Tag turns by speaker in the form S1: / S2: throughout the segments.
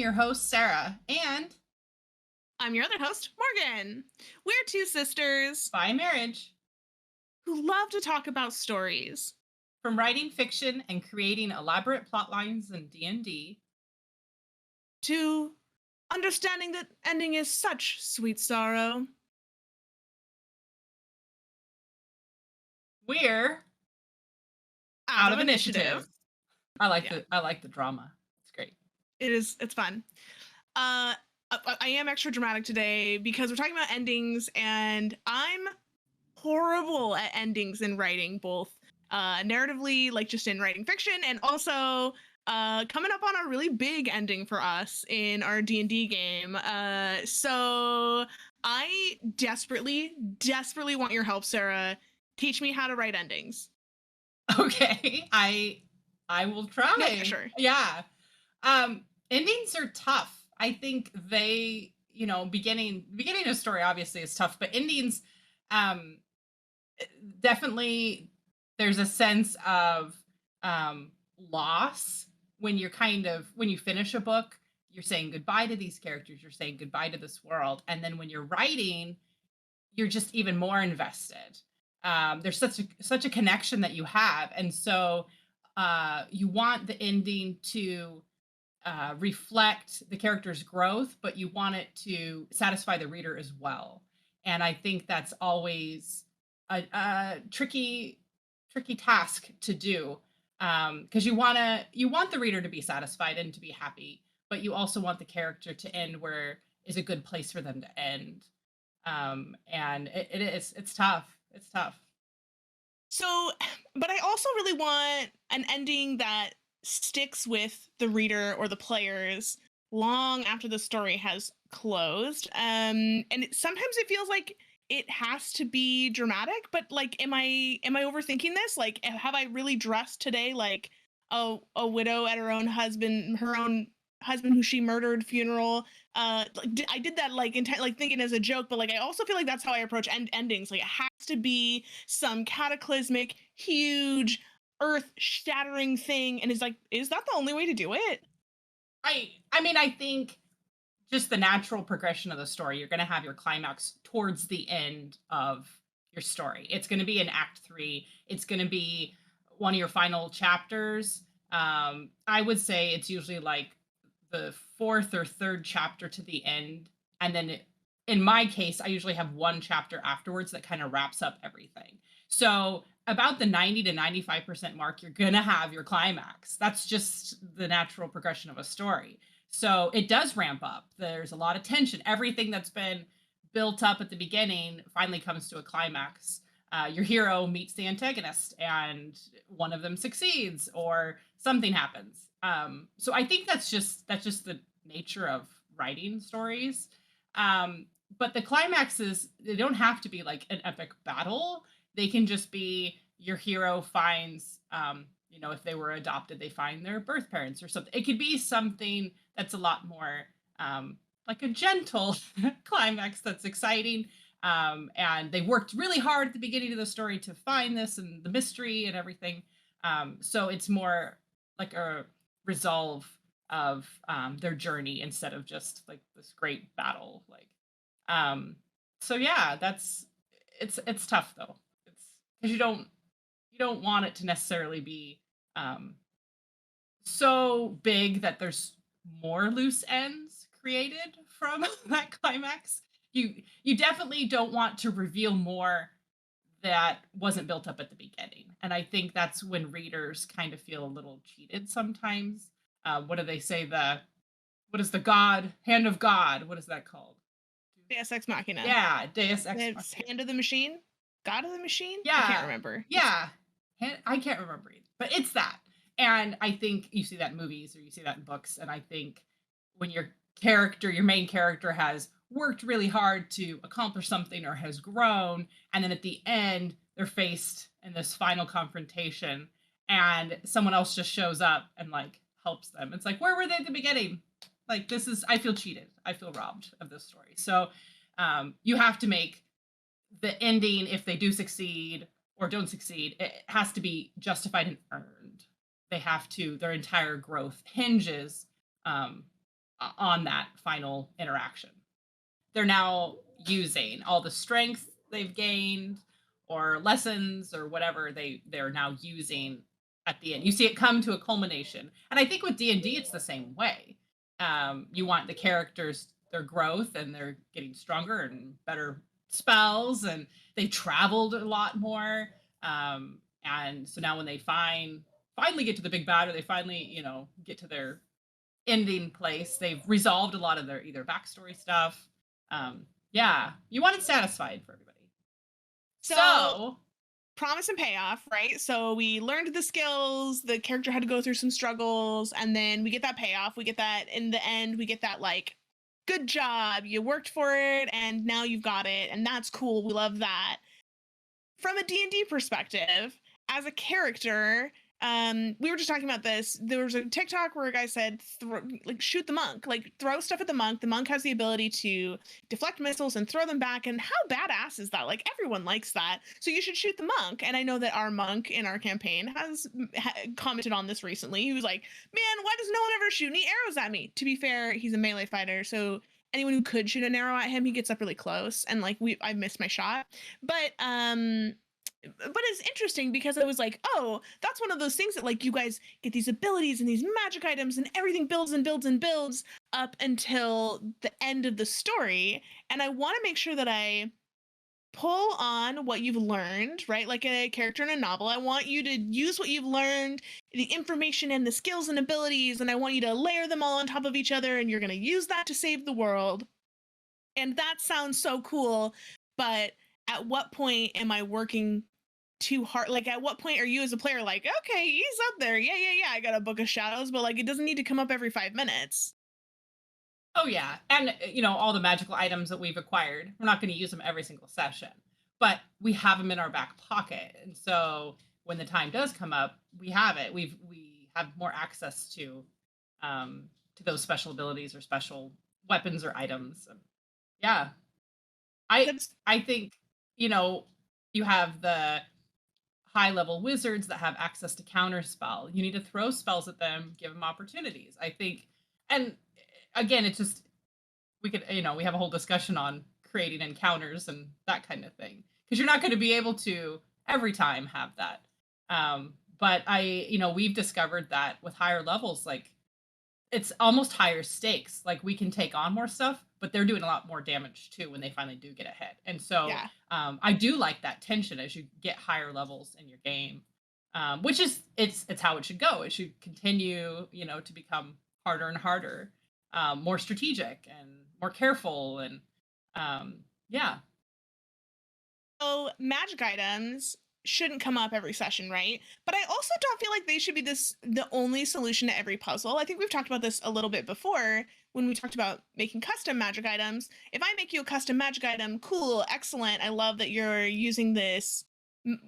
S1: your host, Sarah, and
S2: I'm your other host, Morgan. We're two sisters
S1: by marriage,
S2: who love to talk about stories.
S1: from writing fiction and creating elaborate plot lines in D&D,
S2: To understanding that ending is such sweet sorrow.
S1: we're
S2: Out
S1: out
S2: of
S1: of
S2: initiative.
S1: initiative. I like
S2: Yeah,
S1: the drama. It's great.
S2: it's fun. Uh, I am extra dramatic today because we're talking about endings, and I'm horrible at endings in writing, both narratively, like just in writing fiction, and also coming up on a really big ending for us in our D&D game. So I desperately want your help, Sarah. Teach me how to write endings.
S1: Okay, I will try.
S2: No pressure.
S1: Yeah. Endings are tough. I think they, beginning a story obviously is tough, but endings um definitely there's a sense of loss when when you finish a book, you're saying goodbye to these characters, you're saying goodbye to this world, and then when you're writing, you're just even more invested. There's such a connection that you have, and so you want the ending to reflect the character's growth, but you want it to satisfy the reader as well. And I think that's always a tricky task to do, because you want the reader to be satisfied and to be happy, but you also want the character to end where is a good place for them to end. And it's tough. It's tough.
S2: So, but I also really want an ending that sticks with the reader or the players long after the story has closed. And sometimes it feels like it has to be dramatic, but like, am I overthinking this? Like, have I really dressed today like a widow at her own husband who she murdered funeral? I did that like like thinking as a joke, but like I also feel like that's how I approach endings. Like it has to be some cataclysmic, huge, earth-shattering thing, and is that the only way to do it?
S1: I mean, I think just the natural progression of the story, you're going to have your climax towards the end of your story. It's going to be in Act 3. It's going to be one of your final chapters. I would say it's usually like the fourth or third chapter to the end, and then in my case, I usually have one chapter afterwards that kind of wraps up everything. So about the 90 to 95% mark, you're going to have your climax. That's just the natural progression of a story. So it does ramp up. There's a lot of tension. Everything that's been built up at the beginning finally comes to a climax. Your hero meets the antagonist and one of them succeeds or something happens. So I think that's just the nature of writing stories. But the climaxes, they don't have to be like an epic battle. They can just be your hero finds, if they were adopted, they find their birth parents or something. It could be something that's a lot more like a gentle climax that's exciting. And they worked really hard at the beginning of the story to find this and the mystery and everything. So it's more like a resolve of their journey instead of just like this great battle. Um, so yeah, it's tough though. It's because you don't want it to necessarily be so big that there's more loose ends created from that climax. You definitely don't want to reveal more that wasn't built up at the beginning. And I think that's when readers kind of feel a little cheated sometimes. What do they say? What is the God hand of God? What is that called?
S2: Deus Ex Machina.
S1: Yeah, Deus Ex
S2: It's
S1: Machina.
S2: Hand of the Machine? God of the Machine? I can't
S1: Yeah,
S2: remember.
S1: yeah. I can't remember either, but it's that. And I think you see that in movies or you see that in books. And I think when your main character, has worked really hard to accomplish something or has grown, and then at the end they're faced in this final confrontation, and someone else just shows up and like helps them. It's like, where were they at the beginning? Like I feel cheated. I feel robbed of this story. So you have to make the ending, if they do succeed or don't succeed, it has to be justified and earned. Their entire growth hinges on that final interaction. They're now using all the strength they've gained or lessons or whatever they're now using at the end. You see it come to a culmination. And I think with D&D it's the same way. You want the characters their growth and they're getting stronger and better spells and they traveled a lot more. And so now when they finally get to the big bad or they finally, get to their ending place, they've resolved a lot of their either backstory stuff. Yeah, you want it satisfied for everybody.
S2: So
S1: So,
S2: promise and payoff, right? So we learned the skills, the character had to go through some struggles, and then we get that payoff. We get that in the end, we get that like, good job, you worked for it, and now you've got it, and that's cool. We love that. From a D&D perspective, as a character, we were just talking about this. There was a TikTok where a guy said, shoot the monk, like throw stuff at the monk. The monk has the ability to deflect missiles and throw them back. And how badass is that? Like everyone likes that. So you should shoot the monk. And I know that our monk in our campaign has commented on this recently. He was like, man, why does no one ever shoot any arrows at me? To be fair, he's a melee fighter. So anyone who could shoot an arrow at him, he gets up really close. And like I missed my shot. But it's interesting because I was like, oh, that's one of those things that like you guys get these abilities and these magic items and everything builds and builds and builds up until the end of the story. And I want to make sure that I pull on what you've learned, right? Like a character in a novel. I want you to use what you've learned, the information and the skills and abilities, and I want you to layer them all on top of each other, and you're going to use that to save the world. And that sounds so cool, but at what point am I working too hard? Like at what point are you as a player like, okay, he's up there, yeah, I got a book of shadows, but like it doesn't need to come up every 5 minutes.
S1: oh yeah, and all the magical items that we've acquired, we're not going to use them every single session, but we have them in our back pocket, and so when the time does come up, we have it. We have more access to those special abilities or special weapons or items. Yeah, I
S2: That's
S1: I think you have the high level wizards that have access to counter spell. You need to throw spells at them, give them opportunities. I think, and again, it's just we could we have a whole discussion on creating encounters and that kind of thing because you're not going to be able to every time have that. But we've discovered that with higher levels, like it's almost higher stakes. Like we can take on more stuff, but they're doing a lot more damage too when they finally do get ahead. And so
S2: yeah.
S1: I do like that tension as you get higher levels in your game, which is it's how it should go. It should continue, to become harder and harder, more strategic and more careful, and yeah.
S2: So magic items shouldn't come up every session, right? But I also don't feel like they should be the only solution to every puzzle. I think we've talked about this a little bit before when we talked about making custom magic items. If I make you a custom magic item, cool, excellent. I love that you're using this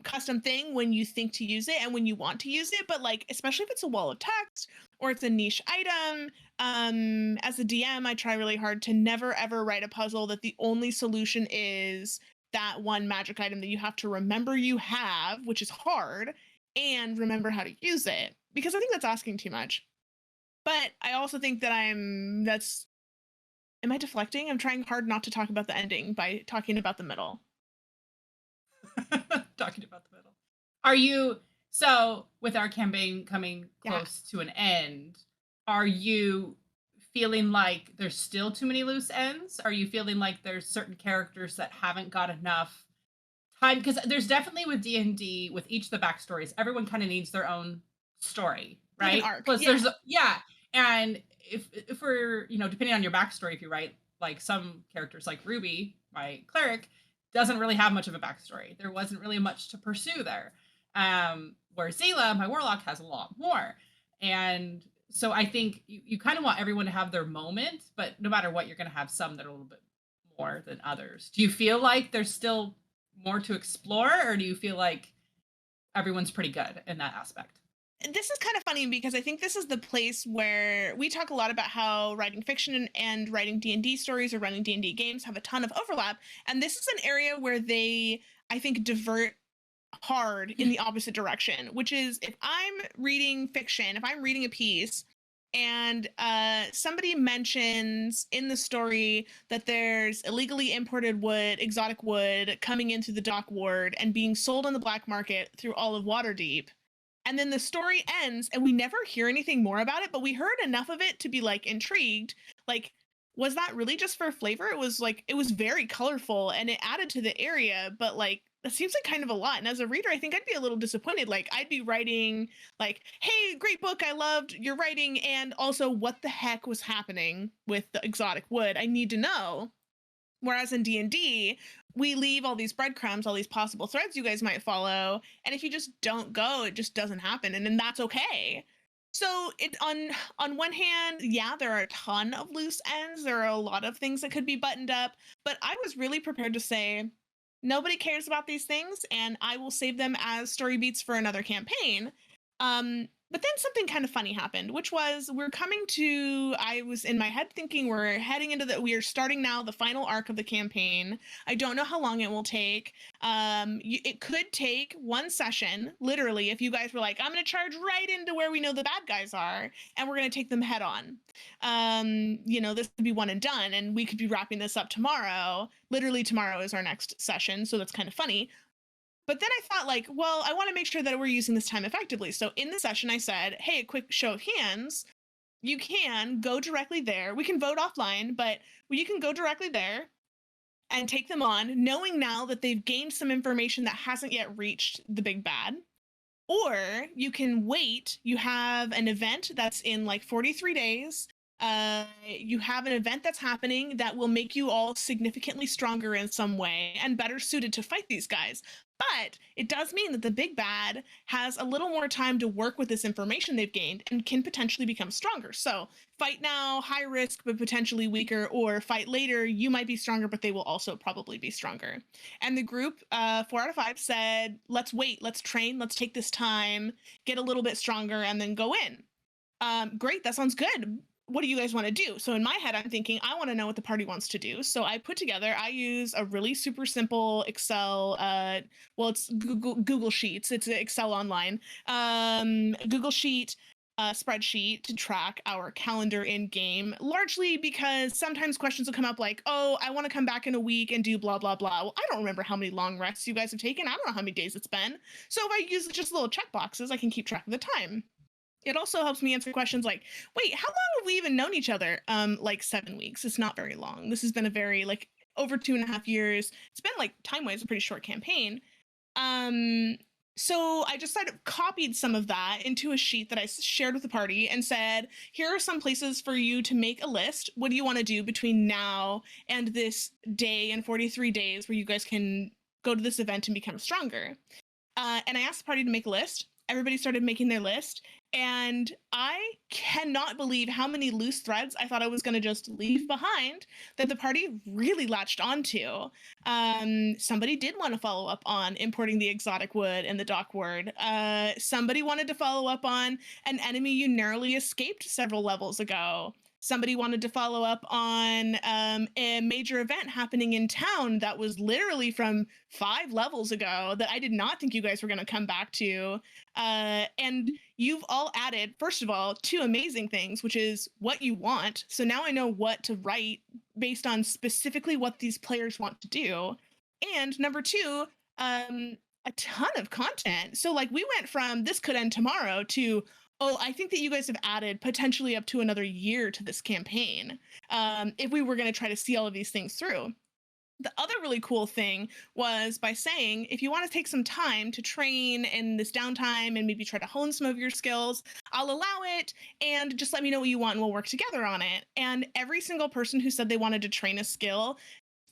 S2: custom thing when you think to use it and when you want to use it. But like, especially if it's a wall of text or it's a niche item, as a DM, I try really hard to never ever write a puzzle that the only solution is that one magic item that you have to remember you have, which is hard, and remember how to use it, because I think that's asking too much. But I also think that am I deflecting? I'm trying hard not to talk about the ending by talking about the middle.
S1: Talking about the middle. Are you so with our campaign coming close to an end, are you feeling like there's still too many loose ends? Are you feeling like there's certain characters that haven't got enough time? Because there's definitely with D&D, with each of the backstories, everyone kind of needs their own story, right?
S2: Like an arc.
S1: Plus there's and if we're, depending on your backstory, if you write like some characters like Ruby, my cleric, doesn't really have much of a backstory. There wasn't really much to pursue there. Where Zila, my warlock, has a lot more. And so I think you kind of want everyone to have their moment, but no matter what, you're going to have some that are a little bit more than others. Do you feel like there's still more to explore, or do you feel like everyone's pretty good in that aspect?
S2: This is kind of funny because I think this is the place where we talk a lot about how writing fiction and writing D&D stories or running D&D games have a ton of overlap. And this is an area where they, I think, divert hard in the opposite direction, which is if I'm reading fiction, if I'm reading a piece, and somebody mentions in the story that there's illegally imported wood, exotic wood, coming in through the dock ward and being sold on the black market through all of Waterdeep. And then the story ends and we never hear anything more about it, but we heard enough of it to be like intrigued. Like, was that really just for flavor? It was like, it was very colorful and it added to the area, but like, that seems like kind of a lot. And as a reader, I think I'd be a little disappointed. Like, I'd be writing like, hey, great book, I loved your writing, and also what the heck was happening with the exotic wood? I need to know. Whereas in D&D, we leave all these breadcrumbs, all these possible threads you guys might follow, and if you just don't go, it just doesn't happen, and then that's okay. So it on one hand, yeah, there are a ton of loose ends. There are a lot of things that could be buttoned up, but I was really prepared to say nobody cares about these things, and I will save them as story beats for another campaign. But then something kind of funny happened, which was I was in my head thinking we are starting now the final arc of the campaign. I don't know how long it will take. It could take one session, literally, if you guys were like, I'm going to charge right into where we know the bad guys are, and we're going to take them head on. This could be one and done, and we could be wrapping this up tomorrow. Literally tomorrow is our next session, so that's kind of funny. But then I thought, like, well, I want to make sure that we're using this time effectively. So in the session, I said, hey, a quick show of hands. You can go directly there. We can vote offline, but you can go directly there and take them on, knowing now that they've gained some information that hasn't yet reached the big bad. Or you can wait. You have an event that's in like 43 days. You have an event that's happening that will make you all significantly stronger in some way and better suited to fight these guys. But it does mean that the big bad has a little more time to work with this information they've gained and can potentially become stronger. So fight now, high risk, but potentially weaker, or fight later, you might be stronger, but they will also probably be stronger. And the group, 4 out of 5, said, let's wait, let's train, let's take this time, get a little bit stronger, and then go in. Great, that sounds good. What do you guys want to do? So in my head, I'm thinking, I want to know what the party wants to do. So I use a really super simple Excel, it's Google Sheets. It's Excel online. Google Sheet spreadsheet to track our calendar in game, largely because sometimes questions will come up like, oh, I want to come back in a week and do blah, blah, blah. Well, I don't remember how many long rests you guys have taken. I don't know how many days it's been. So if I use just little check boxes, I can keep track of the time. It also helps me answer questions like, wait, how long have we even known each other? Like 7 weeks. It's not very long. This has been a very, like, over 2.5 years. It's been, like, time-wise, a pretty short campaign. So I just copied some of that into a sheet that I shared with the party and said, here are some places for you to make a list. What do you want to do between now and this day and 43 days where you guys can go to this event and become stronger? And I asked the party to make a list. Everybody started making their list. And I cannot believe how many loose threads I thought I was going to just leave behind that the party really latched onto. Somebody did want to follow up on importing the exotic wood and the dock word. Somebody wanted to follow up on an enemy you narrowly escaped several levels ago. Somebody wanted to follow up on a major event happening in town that was literally from 5 levels ago that I did not think you guys were going to come back to. And you've all added, first of all, 2 amazing things, which is what you want. So now I know what to write based on specifically what these players want to do. And number 2, a ton of content. So like we went from this could end tomorrow to, oh, I think that you guys have added potentially up to another year to this campaign if we were going to try to see all of these things through. The other really cool thing was by saying, if you want to take some time to train in this downtime and maybe try to hone some of your skills, I'll allow it, and just let me know what you want and we'll work together on it. And every single person who said they wanted to train a skill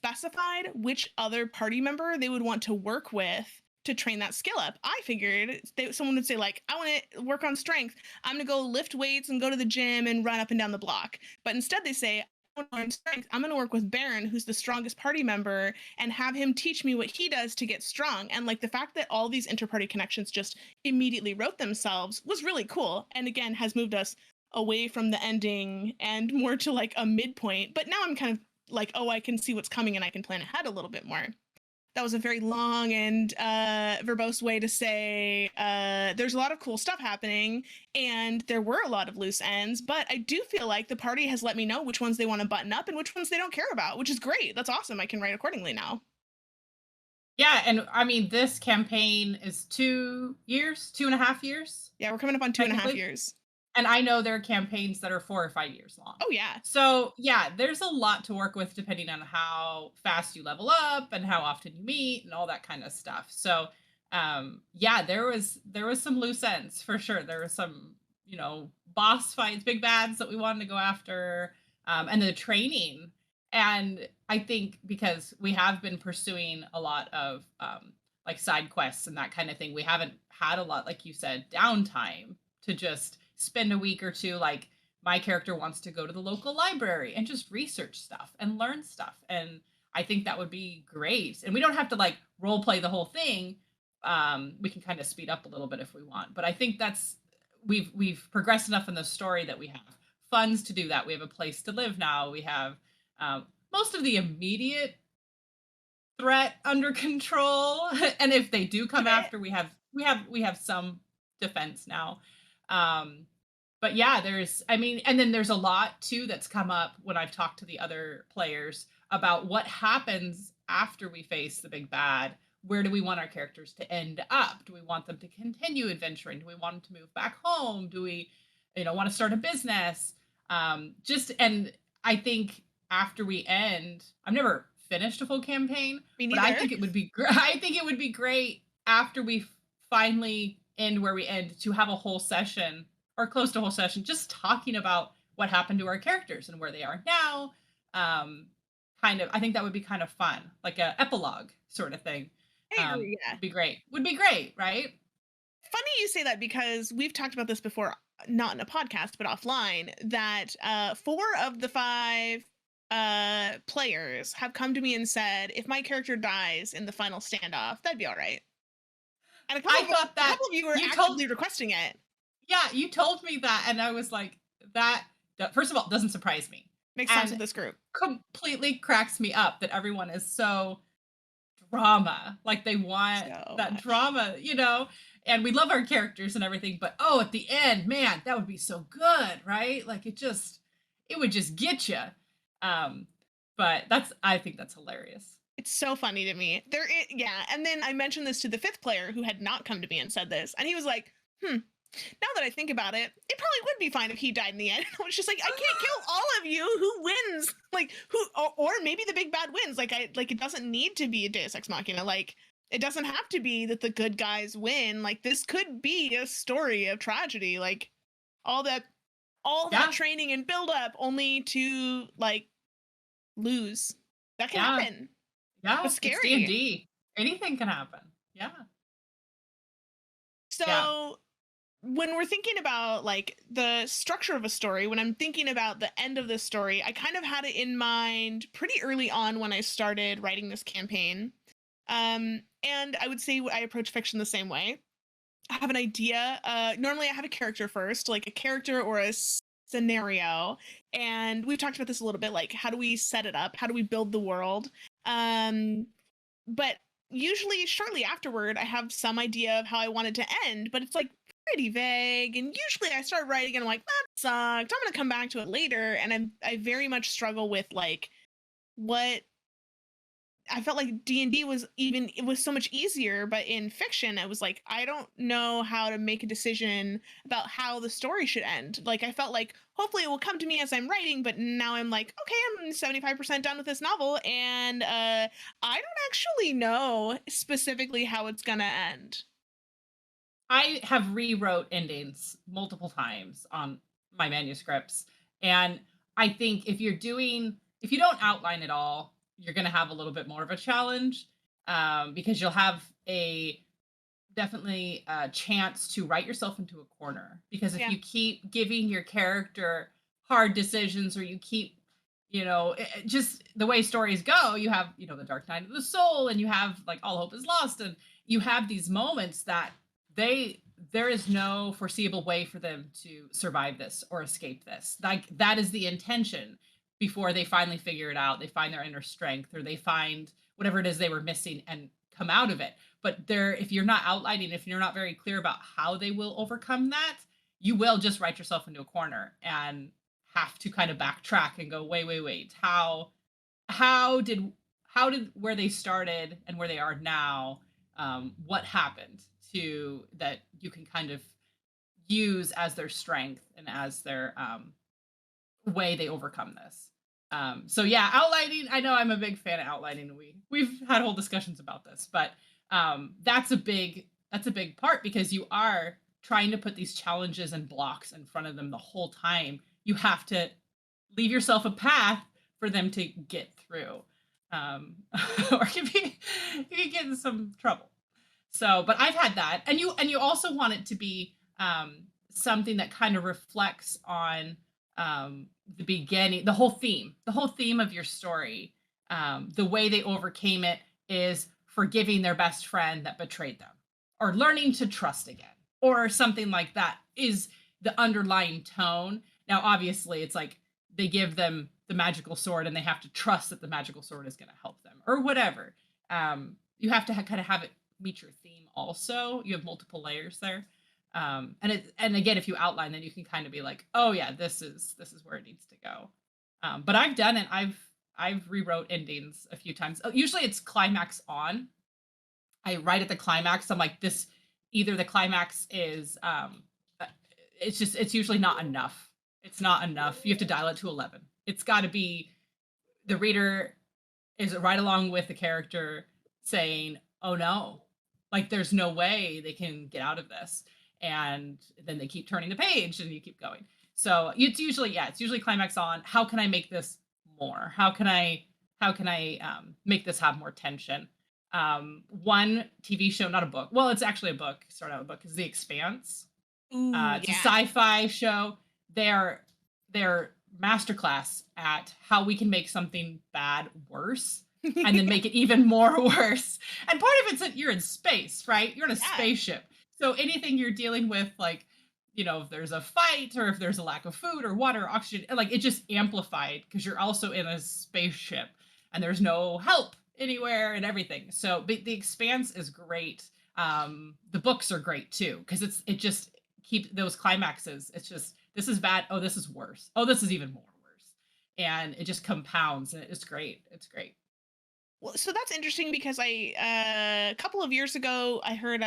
S2: specified which other party member they would want to work with to train that skill up. I figured someone would say like, I want to work on strength. I'm going to go lift weights and go to the gym and run up and down the block. But instead they say, I want to learn strength. I'm going to work with Baron, who's the strongest party member, and have him teach me what he does to get strong. And like the fact that all these inter-party connections just immediately wrote themselves was really cool. And again, has moved us away from the ending and more to like a midpoint. But now I'm kind of like, oh, I can see what's coming and I can plan ahead a little bit more. That was a very long and verbose way to say there's a lot of cool stuff happening, and there were a lot of loose ends, but I do feel like the party has let me know which ones they want to button up and which ones they don't care about, which is great. That's awesome. I can write accordingly now.
S1: Yeah, and I mean, this campaign is 2 years, 2.5 years,
S2: Yeah, we're coming up on 2.5
S1: technically.
S2: years.
S1: And I know there are campaigns that are 4 or 5 years long.
S2: Oh, yeah.
S1: So yeah, there's a lot to work with depending on how fast you level up and how often you meet and all that kind of stuff. So yeah, there was some loose ends for sure. There was some, boss fights, big bads that we wanted to go after, and the training. And I think because we have been pursuing a lot of like side quests and that kind of thing, we haven't had a lot, like you said, downtime to just spend a week or two. Like my character wants to go to the local library and just research stuff and learn stuff. And I think that would be great. And we don't have to like role play the whole thing. We can kind of speed up a little bit if we want. But I think that's we've progressed enough in the story that we have funds to do that. We have a place to live now. We have most of the immediate threat under control. And if they do come
S2: Okay.
S1: after, we have some defense now. Um, but yeah, I mean, and then there's a lot too that's come up when I've talked to the other players about what happens after we face the big bad. Where do we want our characters to end up? Do we want them to continue adventuring? Do we want them to move back home? Do we, want to start a business? And I think after we end, I've never finished a full campaign,
S2: Me
S1: but I
S2: neither.
S1: think it would be great. I think it would be great after we finally end where we end to have a whole session or close to a whole session just talking about what happened to our characters and where they are now. Um, kind of, I think that would be kind of fun, like a epilogue sort of thing.
S2: I agree. Yeah.
S1: Would be great. Would be great, right?
S2: Funny you say that because we've talked about this before, not in a podcast, but offline, that four of the five players have come to me and said, if my character dies in the final standoff, that'd be all right. And
S1: I thought
S2: a
S1: that
S2: couple of you were
S1: you told
S2: actively requesting it.
S1: yeah, you told me that, and I was like, that first of all doesn't surprise me,
S2: Makes sense with
S1: and
S2: this group.
S1: completely cracks me up that everyone is so drama. Like they want
S2: So
S1: that
S2: much.
S1: drama, and we love our characters and everything, but oh, at the end, man, that would be so good, right? Like it would just get you. Um, but I think that's hilarious.
S2: It's so funny to me. Yeah. And then I mentioned this to the fifth player who had not come to me and said this. And he was like, now that I think about it, it probably would be fine if he died in the end. I was just like, I can't kill all of you. Who wins? Like or maybe the big bad wins. Like it doesn't need to be a Deus Ex Machina. Like it doesn't have to be that the good guys win. Like this could be a story of tragedy. Like all that
S1: Yeah,
S2: training and build up only to like lose. That can
S1: yeah,
S2: happen.
S1: yeah.
S2: It's
S1: It's D and
S2: scary.
S1: D. Anything can happen. Yeah, yeah.
S2: So when we're thinking about like the structure of a story, when I'm thinking about the end of this story, I kind of had it in mind pretty early on when I started writing this campaign. And I would say I approach fiction the same way. I have an idea. Normally, I have a character first, like a character or a scenario. And we've talked about this a little bit, like how do we set it up? How do we build the world? Um, but usually shortly afterward I have some idea of how I want it to end, but it's like pretty vague, and usually I start writing and I'm like, that sucked, I'm gonna come back to it later. And I very much struggle with like what I felt like D&D was even it was so much easier, but in fiction it was like I don't know how to make a decision about how the story should end. Like I felt like hopefully it will come to me as I'm writing, but now I'm like, okay, I'm 75% done with this novel, and I don't actually know specifically how it's going to end.
S1: I have rewrote endings multiple times on my manuscripts. And I think if you don't outline it all, you're going to have a little bit more of a challenge, because you'll have a definitely a chance to write yourself into a corner. Because if
S2: Yeah.
S1: you keep giving your character hard decisions, or you keep, just the way stories go, you have, the dark night of the soul, and you have like all hope is lost. And you have these moments that there is no foreseeable way for them to survive this or escape this. Like that is the intention before they finally figure it out. They find their inner strength, or they find whatever it is they were missing and come out of it. But there, if you're not outlining, if you're not very clear about how they will overcome that, you will just write yourself into a corner and have to kind of backtrack and go, wait, how did where they started and where they are now, what happened to that you can kind of use as their strength and as their way they overcome this. So yeah, outlining. I know I'm a big fan of outlining. We've had whole discussions about this, but that's a big part because you are trying to put these challenges and blocks in front of them the whole time. You have to leave yourself a path for them to get through, or you can get in some trouble. So, but I've had that, and you also want it to be something that kind of reflects on the beginning, the whole theme of your story. The way they overcame it is forgiving their best friend that betrayed them, or learning to trust again, or something like that is the underlying tone. Now, obviously, it's like they give them the magical sword and they have to trust that the magical sword is going to help them, or whatever. You have to kind of have it meet your theme. Also, you have multiple layers there. And again, if you outline, then you can kind of be like, oh yeah, this is where it needs to go. But I've done it. I've rewrote endings a few times. Usually it's climax on. I write at the climax. I'm like, this either the climax is it's usually not enough. It's not enough. You have to dial it to 11. It's got to be the reader is right along with the character saying, "Oh no, like there's no way they can get out of this." And then they keep turning the page and you keep going. So it's usually climax on. How can I make this more? How can I make this have more tension? One TV show, not a book. Well, it's actually a book. Start out a book is The Expanse.
S2: Ooh,
S1: It's a
S2: yeah.
S1: sci-fi show. They're masterclass at how we can make something bad worse and then make it even more worse. And part of it's that you're in space, right? You're in a
S2: Yeah.
S1: spaceship. So anything you're dealing with, like, if there's a fight or if there's a lack of food or water or oxygen, like it just amplified because you're also in a spaceship and there's no help anywhere and everything. So the Expanse is great. The books are great too because it just keep those climaxes. It's just this is bad. Oh, this is worse. Oh, this is even more worse, and it just compounds. And it's great. It's great.
S2: Well, so that's interesting because a couple of years ago I heard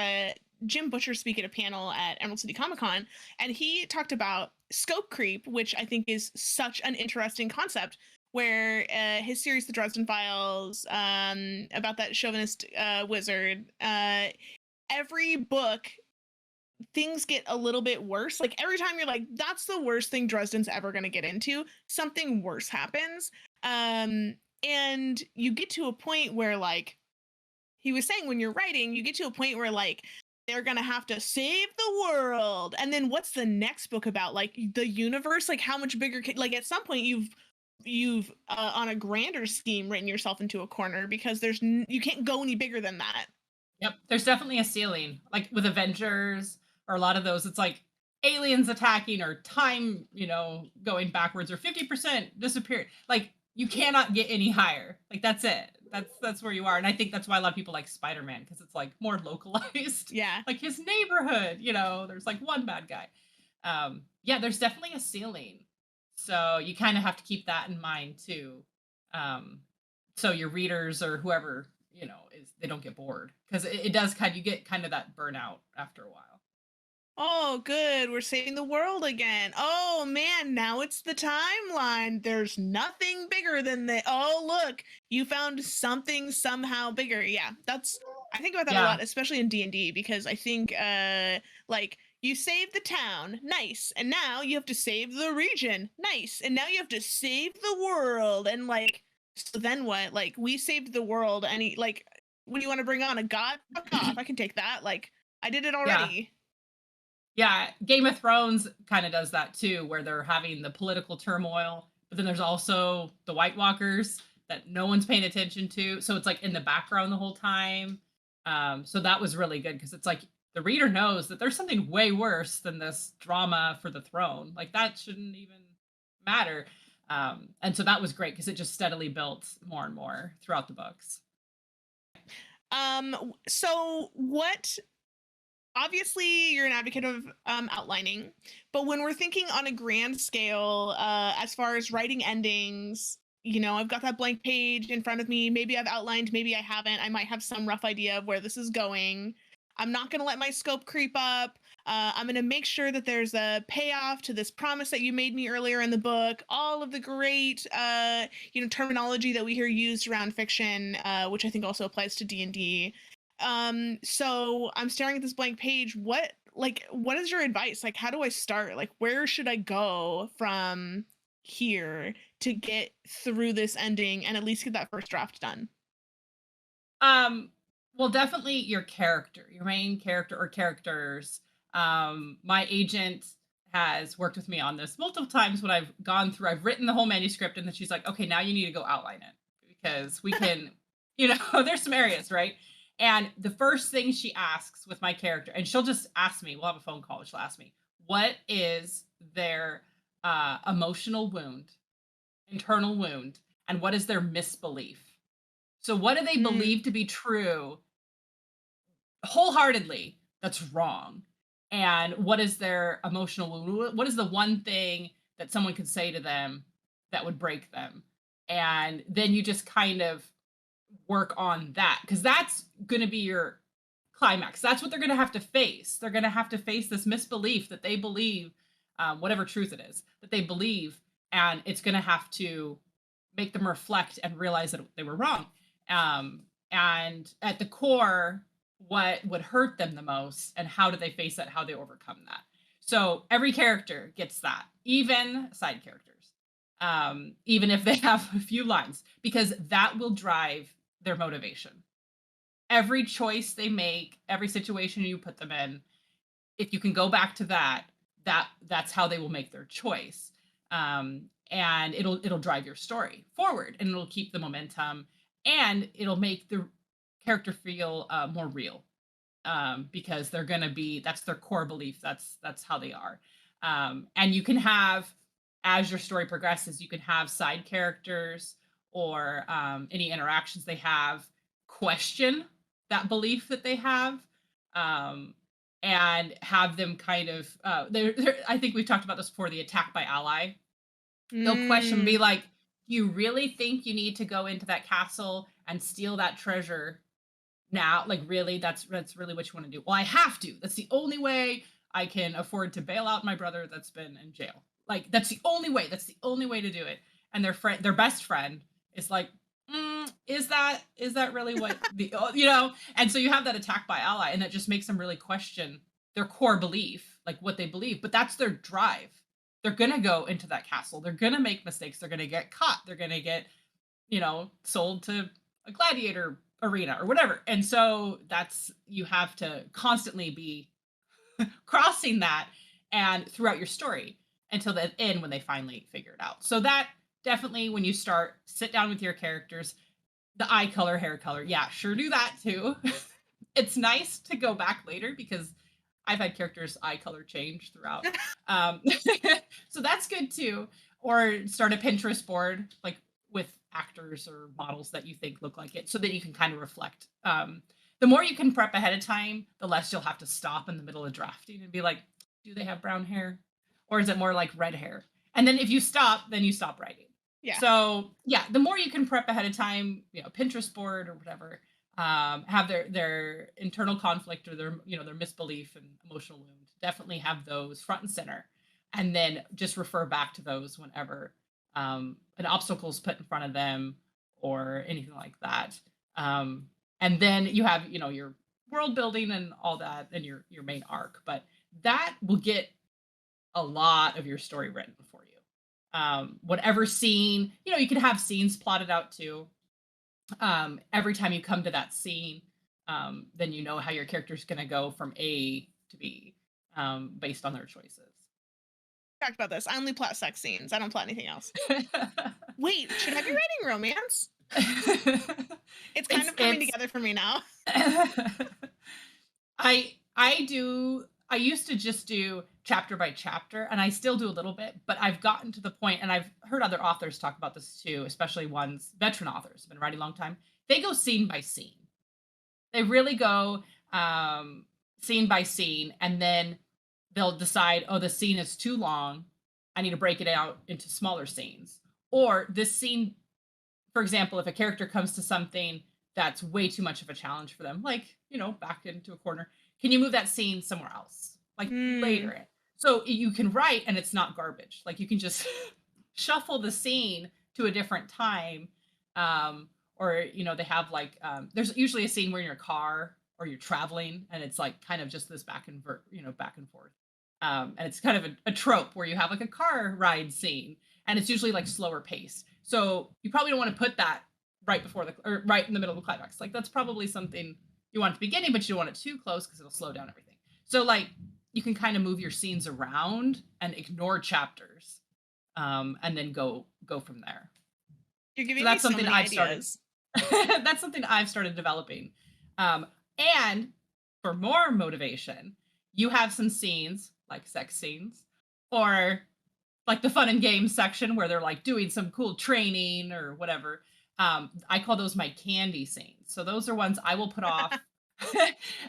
S2: Jim Butcher speak at a panel at Emerald City Comic Con, and he talked about scope creep, which I think is such an interesting concept. Where his series, The Dresden Files, about that chauvinist wizard, every book things get a little bit worse. Like every time you're like, that's the worst thing Dresden's ever going to get into, something worse happens. And you get to a point where, like, he was saying, when you're writing, you get to a point where, like, they're going to have to save the world. And then what's the next book about? Like, the universe? Like, how much bigger like, at some point, you've on a grander scheme written yourself into a corner because you can't go any bigger than that.
S1: Yep. There's definitely a ceiling. Like with Avengers or a lot of those, it's like aliens attacking or time, going backwards or 50% disappeared. Like you cannot get any higher. Like that's it. That's where you are. And I think that's why a lot of people like Spider-Man because it's like more localized.
S2: Yeah.
S1: Like his neighborhood, there's like one bad guy. Yeah, there's definitely a ceiling. So you kind of have to keep that in mind too. So your readers or whoever is they don't get bored because it does you get kind of that burnout after a while.
S2: Oh, good. We're saving the world again. Oh, man. Now it's the timeline. There's nothing bigger than the. Oh, look. You found something somehow bigger. Yeah, I think about that a
S1: Yeah,
S2: lot, especially in D&D, because I think, like, you saved the town. Nice. And now you have to save the region. Nice. And now you have to save the world. And, like, so then what? Like, we saved the world. And, like, what do you want to bring on? A god? Fuck off. I can take that. Like, I did it
S1: yeah,
S2: already.
S1: yeah. Game of Thrones kind of does that too, where they're having the political turmoil, but then there's also the White Walkers that no one's paying attention to. So it's like in the background the whole time. So that was really good because it's like the reader knows that there's something way worse than this drama for the throne. Like that shouldn't even matter. And so that was great because it just steadily built more and more throughout the books.
S2: So what obviously you're an advocate of outlining, but when we're thinking on a grand scale, as far as writing endings, I've got that blank page in front of me. Maybe I've outlined, maybe I haven't. I might have some rough idea of where this is going. I'm not going to let my scope creep up. I'm going to make sure that there's a payoff to this promise that you made me earlier in the book. All of the great, terminology that we hear used around fiction, which I think also applies to D&D. So I'm staring at this blank page. What is your advice? Like, how do I start? Like, where should I go from here to get through this ending and at least get that first draft done?
S1: Um, well, definitely your character, your main character or characters. My agent has worked with me on this multiple times when I've written the whole manuscript, and then she's like, okay, now you need to go outline it because we can, there's some areas, right? And the first thing she asks with my character, and she'll just ask me, we'll have a phone call, and she'll ask me, what is their emotional wound, internal wound, and what is their misbelief? So what do they
S2: Mm,
S1: believe to be true wholeheartedly that's wrong? And what is their emotional wound? What is the one thing that someone could say to them that would break them? And then you just kind of work on that because that's going to be your climax. That's what they're going to have to face. They're going to have to face this misbelief that they believe, whatever truth it is, that they believe. And it's going to have to make them reflect and realize that they were wrong. And at the core, what would hurt them the most and how do they face that, how they overcome that. So every character gets that, even side characters, even if they have a few lines, because that will drive their motivation. Every choice they make, every situation you put them in, if you can go back to that's how they will make their choice. And it'll drive your story forward, and it'll keep the momentum, and it'll make the character feel more real, because they're gonna be that's their core belief. That's how they are. And you can have, as your story progresses, you can have side characters or any interactions they have question that belief that they have. Um, and have them kind of I think we've talked about this before, the attack by ally. They'll question, be
S2: mm,
S1: like, you really think you need to go into that castle and steal that treasure now? Like, really, that's really what you want to do? Well, I have to. That's the only way I can afford to bail out my brother that's been in jail. Like, that's the only way. That's the only way to do it. And their best friend is like, is that really what And so you have that attack by ally, and that just makes them really question their core belief, like what they believe. But that's their drive. They're gonna go into that castle. They're gonna make mistakes. They're gonna get caught. They're gonna get, sold to a gladiator arena or whatever. And so that's you have to constantly be crossing that and throughout your story until the end when they finally figure it out. So that definitely, when you start, sit down with your characters, the eye color, hair color. Yeah, sure do that too. It's nice to go back later because I've had characters' eye color change throughout. Um, so that's good too. Or start a Pinterest board, like with actors or models that you think look like it, so that you can kind of reflect. The more you can prep ahead of time, the less you'll have to stop in the middle of drafting and be like, do they have brown hair? Or is it more like red hair? And then if you stop, then you stop writing.
S2: yeah.
S1: So yeah, the more you can prep ahead of time, Pinterest board or whatever, have their internal conflict or their misbelief and emotional wound. Definitely have those front and center, and then just refer back to those whenever an obstacle is put in front of them or anything like that. And then you have your world building and all that, and your main arc. But that will get a lot of your story written for you. Whatever scene, you can have scenes plotted out too. Every time you come to that scene, then you know how your character's going to go from A to B, based on their choices.
S2: Talked about this. I only plot sex scenes. I don't plot anything else. Wait, should I be writing romance? It's kind of coming
S1: it's
S2: together for me now.
S1: I used to just do chapter by chapter, and I still do a little bit, but I've gotten to the point, and I've heard other authors talk about this too, especially ones veteran authors, been writing a long time. They go scene by scene. They really go scene by scene, and then they'll decide, oh, the scene is too long. I need to break it out into smaller scenes. Or this scene, for example, if a character comes to something that's way too much of a challenge for them, like, back into a corner, can you move that scene somewhere else? Like
S2: Mm.
S1: later. So you can write and it's not garbage. Like you can just shuffle the scene to a different time. Or, they have like, there's usually a scene where you're in a car or you're traveling and it's like kind of just this back and forth. And it's kind of a trope where you have like a car ride scene and it's usually like slower pace. So you probably don't want to put that or right in the middle of the climax. Like that's probably something you want at the beginning, but you don't want it too close because it'll slow down everything. So like you can kind of move your scenes around and ignore chapters, and then go from there.
S2: You're
S1: So
S2: giving me
S1: that's
S2: so
S1: something
S2: many
S1: I've started.
S2: ideas.
S1: That's something I've started developing. And for more motivation, you have some scenes like sex scenes or like the fun and games section where they're like doing some cool training or whatever. I call those my candy scenes. So those are ones I will put off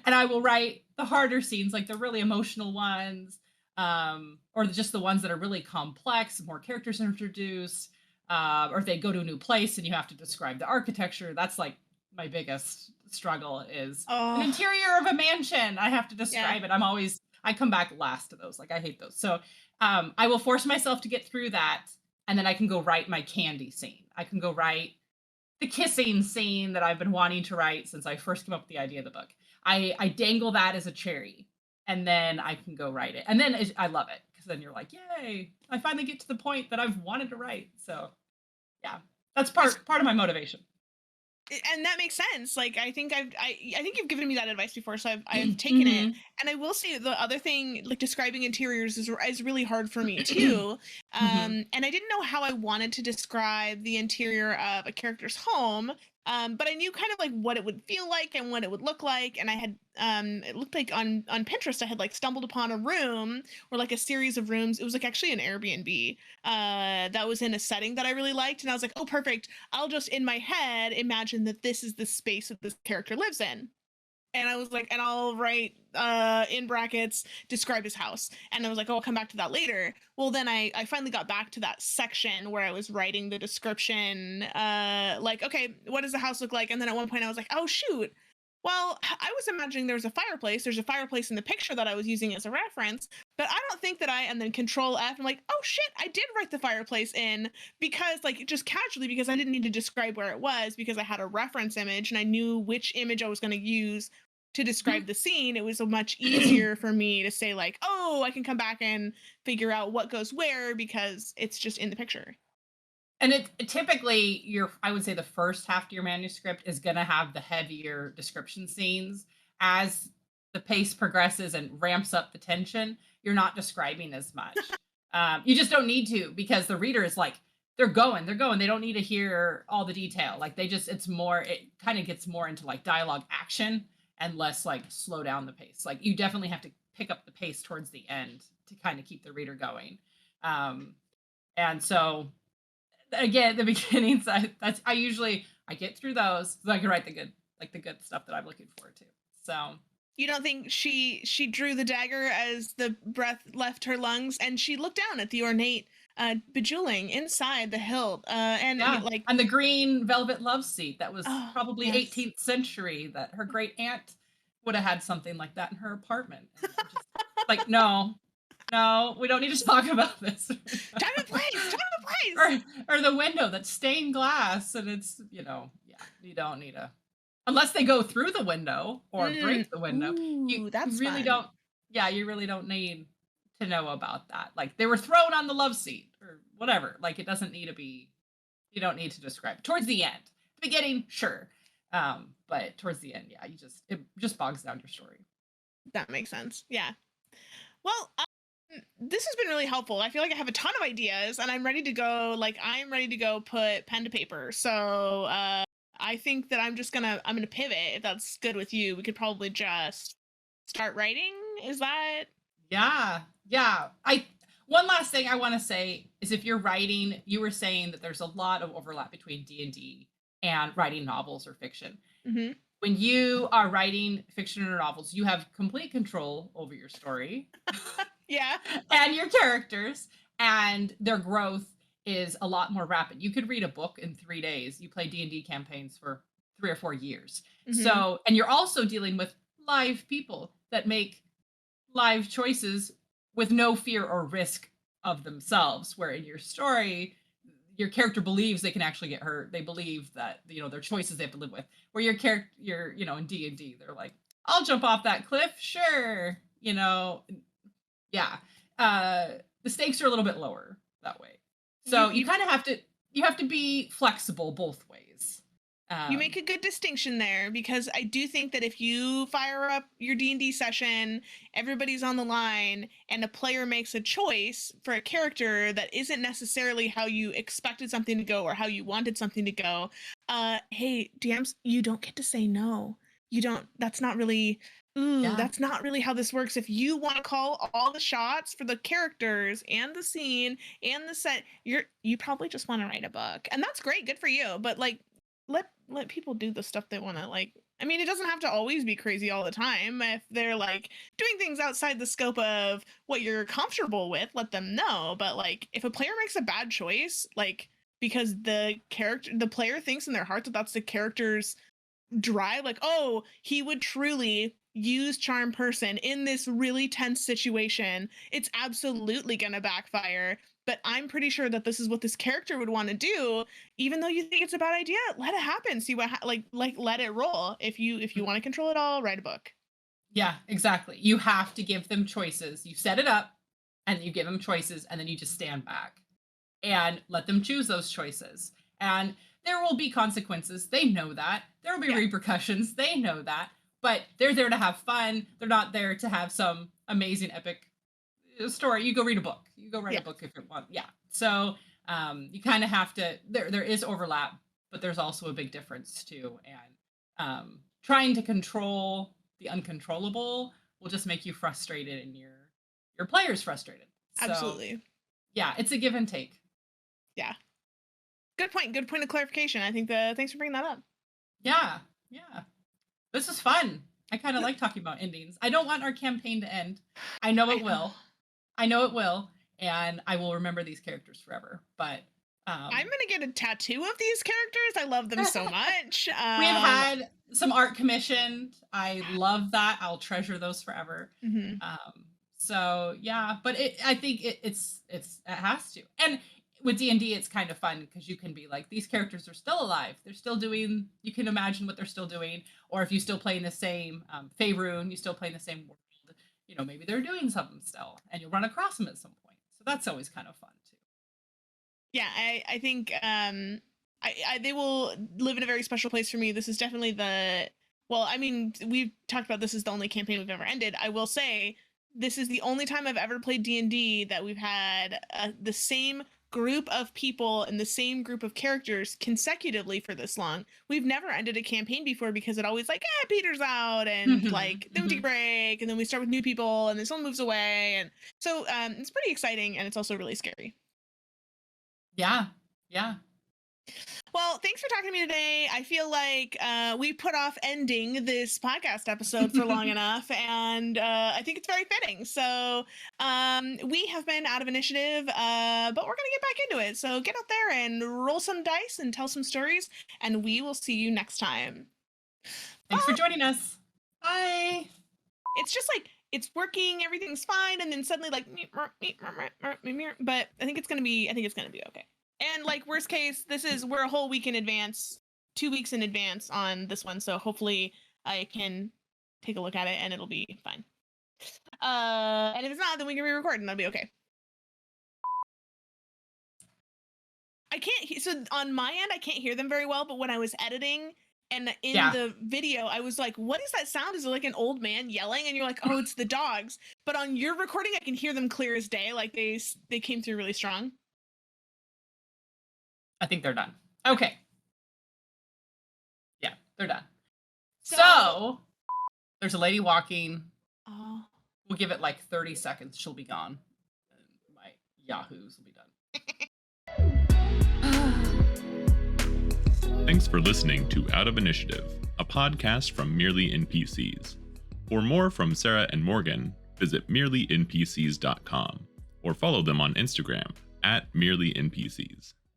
S1: and I will write the harder scenes, like the really emotional ones, or just the ones that are really complex, more characters introduced, or if they go to a new place and you have to describe the architecture. That's like my biggest struggle is an
S2: Oh,
S1: interior of a mansion. I have to
S2: yeah.
S1: describe it. I come back last to those. Like I hate those. So I will force myself to get through that, and then I can go write my candy scene. I can go write the kissing scene that I've been wanting to write since I first came up with the idea of the book. I dangle that as a cherry, and then I can go write it. And then I love it because then you're like, yay! I finally get to the point that I've wanted to write. So yeah, that's
S2: It's
S1: part of my motivation.
S2: and that makes sense. Like I think you've given me that advice before, so I've taken it.
S1: Hmm.
S2: And I will say the other thing, like describing interiors is really hard for me too.
S1: Hmm.
S2: And I didn't know how I wanted to describe the interior of a character's home. But I knew kind of like what it would feel like and what it would look like. And I had it looked like on Pinterest I had like stumbled upon a room or like a series of rooms. It was like actually an Airbnb that was in a setting that I really liked. And I was like, oh perfect, I'll just in my head imagine that this is the space that this character lives in. And I was like, and I'll write in brackets, describe his house. And I was like, oh, I'll come back to that later. Well, then I finally got back to that section where I was writing the description, like, okay, what does the house look like? And then at one point I was like, oh, shoot. Well, I was imagining there was a fireplace. There's a fireplace in the picture that I was using as a reference, but I don't think that and then control F. I'm like, oh shit, I did write the fireplace in because like just casually because I didn't need to describe where it was because I had a reference image and I knew which image I was going to use to describe the scene. It was so much easier for me to say like, oh, I can come back and figure out what goes where because it's just in the picture.
S1: And it typically I would say the first half of your manuscript is going to have the heavier description scenes. As the pace progresses and ramps up the tension, you're not describing as much. You just don't need to because the reader is like, they're going. They don't need to hear all the detail. Like it kind of gets more into like dialogue action and less like slow down the pace. Like you definitely have to pick up the pace towards the end to kind of keep the reader going. And so again, the beginnings, I usually I get through those so I can write the good stuff that I'm looking forward to. So
S2: You don't think she drew the dagger as the breath left her lungs and she looked down at the ornate bejeweling inside the hilt
S1: yeah,
S2: like,
S1: and the green velvet love seat that was
S2: oh
S1: probably
S2: yes.
S1: 18th century that her great aunt would have had something like that in her apartment. And I'm just like, no, no, we don't need to talk about this.
S2: Time and place, time and place.
S1: or the window that's stained glass and it's, yeah, you don't need a unless they go through the window or break the window.
S2: Ooh,
S1: You
S2: that's
S1: really
S2: fun.
S1: don't yeah, you really don't need to know about that. Like they were thrown on the love seat or whatever. Like it doesn't need to be you don't need to describe it. Towards the end. The beginning, sure. But towards the end, yeah, it just bogs down your story.
S2: That makes sense. Yeah. Well, this has been really helpful. I feel like I have a ton of ideas and I'm ready to go. Like I'm ready to go put pen to paper. So I think that I'm gonna pivot if that's good with you. We could probably just start writing. Is that
S1: Yeah. Yeah. I one last thing I want to say is if you're writing, you were saying that there's a lot of overlap between D&D and writing novels or fiction.
S2: mm-hmm.
S1: when you are writing fiction or novels, you have complete control over your story
S2: Yeah.
S1: and your characters, and their growth is a lot more rapid. You could read a book in 3 days. You play D&D campaigns for 3 or 4 years.
S2: Hmm.
S1: So, and you're also dealing with live people that make live choices with no fear or risk of themselves, where in your story your character believes they can actually get hurt. They believe that, their choices they have to live with. Where your character, in D&D, they're like, I'll jump off that cliff, sure. Yeah. uh the stakes are a little bit lower that way.
S2: You
S1: So you
S2: you
S1: kind of have to be flexible both ways.
S2: you make
S1: um
S2: a good distinction there, because I do think that if you fire up your D&D session, everybody's on the line, and a player makes a choice for a character that isn't necessarily how you expected something to go or how you wanted something to go, hey, DMs, you don't get to say no. You don't, that's not really, ooh,
S1: yeah,
S2: that's not really how this works. If you want to call all the shots for the characters and the scene and the set, you probably just want to write a book. And that's great, good for you. But like, let people do the stuff they want to, like, I mean, it doesn't have to always be crazy all the time. If they're like doing things outside the scope of what you're comfortable with, let them know. But like, if a player makes a bad choice, like, because the player thinks in their heart that that's the character's drive, like, oh, he would truly use charm person in this really tense situation, it's absolutely gonna backfire. But I'm pretty sure that this is what this character would want to do. Even though you think it's a bad idea, let it happen. See what like let it roll. If you want to control it all, write a book.
S1: yeah, exactly. You have to give them choices. You set it up and you give them choices, and then you just stand back and let them choose those choices. And there will be consequences. They know that. There will be
S2: Yeah.
S1: repercussions. They know that. But they're there to have fun. They're not there to have some amazing epic story. You go read a book. You go write
S2: Yeah.
S1: a book if you want. Yeah. So you kind of have to. There is overlap, but there's also a big difference too. And trying to control the uncontrollable will just make you frustrated, and your players frustrated. So
S2: Absolutely.
S1: yeah, it's a give and take.
S2: Yeah. Good point. Good point of clarification. I think the thanks for bringing that up.
S1: Yeah, yeah. This is fun. I kind of like talking about endings. I don't want our campaign to end. I know
S2: I
S1: it
S2: know.
S1: will. I know it will, and I will remember these characters forever. But
S2: I'm gonna get a tattoo of these characters. I love them so much.
S1: we have had some art commissioned. I love that. I'll treasure those forever.
S2: Mhm.
S1: So yeah, but I think it has to. And with D&D, it's kind of fun because you can be like, these characters are still alive. They're still doing. You can imagine what they're still doing. Or if you still play in the same Faerun, you still play in the same world. Maybe they're doing something still, and you'll run across them at some point. So that's always kind of fun too.
S2: Yeah, I think they will live in a very special place for me. This is definitely the, well, I mean, we've talked about this is the only campaign we've ever ended. I will say this is the only time I've ever played D&D that we've had the same group of people and the same group of characters consecutively for this long. We've never ended a campaign before because it always like, peters out, and
S1: Hmm.
S2: like then we take a break, and then we start with new people, and then someone moves away, and so it's pretty exciting, and it's also really scary.
S1: Yeah, yeah.
S2: Well, thanks for talking to me today. I feel like we put off ending this podcast episode for long enough, and I think it's very fitting. So we have been out of initiative, but we're going to get back into it. So get out there and roll some dice and tell some stories, and we will see you next time.
S1: Thanks for joining us. Bye.
S2: It's just like it's working, everything's fine, and then suddenly like, but I think it's gonna be okay. And like worst case, we're a whole week in advance, 2 weeks in advance on this one, so hopefully I can take a look at it and it'll be fine. And if it's not, then we can re-record and that'll be okay. I can't. So on my end, I can't hear them very well. But when I was editing and in
S1: Yeah.
S2: the video, I was like, "What is that sound? Is it like an old man yelling?" And you're like, "Oh, it's the dogs." But on your recording, I can hear them clear as day. Like they came through really strong.
S1: I think they're done. Okay. Yeah, they're done.
S2: So,
S1: So there's a lady walking.
S2: oh,
S1: We'll give it like 30 seconds. She'll be gone. And my Yahoos will be done.
S3: Thanks for listening to Out of Initiative. a podcast from Merely NPCs. For more from Sarah and Morgan, visit merelynpcs.com or follow them on Instagram @merelynpcs.